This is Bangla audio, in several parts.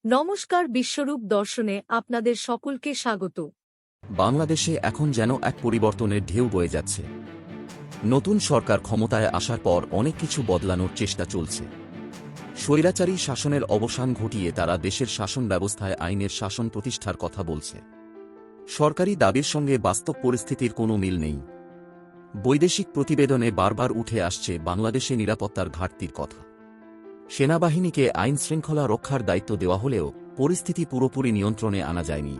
নমস্কার, বিশ্বরূপ দর্শনে আপনাদের সকলকে স্বাগত। বাংলাদেশে এখন যেন এক পরিবর্তনের ঢেউ বয়ে যাচ্ছে। নতুন সরকার ক্ষমতায় আসার পর অনেক কিছু বদলানোর চেষ্টা চলছে। স্বৈরাচারী শাসনের অবসান ঘটিয়ে তারা দেশের শাসন ব্যবস্থায় আইনের শাসন প্রতিষ্ঠার কথা বলছে। সরকারি দাবির সঙ্গে বাস্তব পরিস্থিতির কোনো মিল নেই। বৈদেশিক প্রতিবেদনে বারবার উঠে আসছে বাংলাদেশে নিরাপত্তার ঘাটতির কথা। সেনাবাহিনীকে আইনশৃঙ্খলা রক্ষার দায়িত্ব দেওয়া হলেও পরিস্থিতি পুরোপুরি নিয়ন্ত্রণে আনা যায়নি।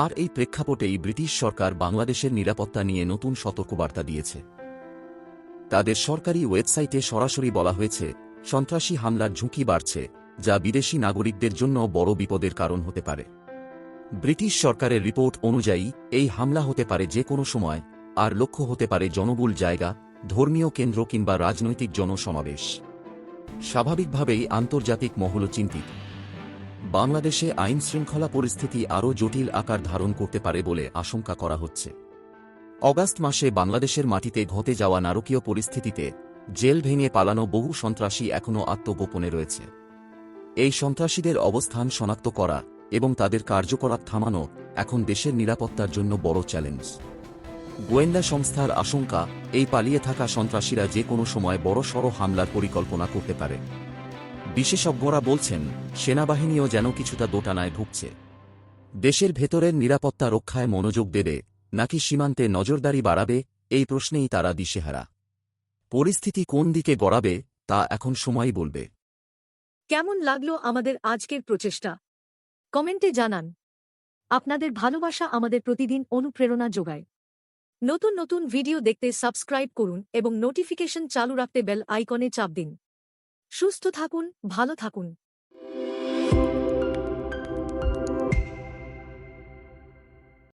আর এই প্রেক্ষাপটেই ব্রিটিশ সরকার বাংলাদেশের নিরাপত্তা নিয়ে নতুন সতর্কবার্তা দিয়েছে। তাদের সরকারি ওয়েবসাইটে সরাসরি বলা হয়েছে, সন্ত্রাসী হামলার ঝুঁকি বাড়ছে, যা বিদেশি নাগরিকদের জন্য বড় বিপদের কারণ হতে পারে। ব্রিটিশ সরকারের রিপোর্ট অনুযায়ী এই হামলা হতে পারে যে কোনো সময়, আর লক্ষ্য হতে পারে জনবহুল জায়গা, ধর্মীয় কেন্দ্র কিংবা রাজনৈতিক জনসমাবেশ। স্বাভাবিকভাবেই আন্তর্জাতিক মহলও চিন্তিত। বাংলাদেশে আইনশৃঙ্খলা পরিস্থিতি আরও জটিল আকার ধারণ করতে পারে বলে আশঙ্কা করা হচ্ছে। অগাস্ট মাসে বাংলাদেশের মাটিতে ঘটে যাওয়া নারকীয় পরিস্থিতিতে জেল ভেঙে পালানো বহু সন্ত্রাসী এখনও আত্মগোপনে রয়েছে। এই সন্ত্রাসীদের অবস্থান শনাক্ত করা এবং তাদের কার্যকলাপ থামানো এখন দেশের নিরাপত্তার জন্য বড় চ্যালেঞ্জ। গোয়েন্দা সংস্থার আশঙ্কা, এই পালিয়ে থাকা সন্ত্রাসীরা যে কোনো সময় বড়সড় হামলার পরিকল্পনা করতে পারে। বিশেষজ্ঞরা বলছেন, সেনাবাহিনীও যেন কিছুটা দোটানায় ভুগছে। দেশের ভেতরের নিরাপত্তা রক্ষায় মনোযোগ দেবে নাকি সীমান্তে নজরদারি বাড়াবে, এই প্রশ্নেই তারা দিশেহারা। পরিস্থিতি কোন দিকে গড়াবে তা এখন সময়ই বলবে। কেমন লাগলো আমাদের আজকের প্রচেষ্টা? কমেন্টে জানান। আপনাদের ভালোবাসা আমাদের প্রতিদিন অনুপ্রেরণা যোগায়। নতুন নতুন ভিডিও দেখতে সাবস্ক্রাইব করুন এবং নোটিফিকেশন চালু রাখতে বেল আইকনে চাপ দিন। সুস্থ থাকুন, ভালো থাকুন।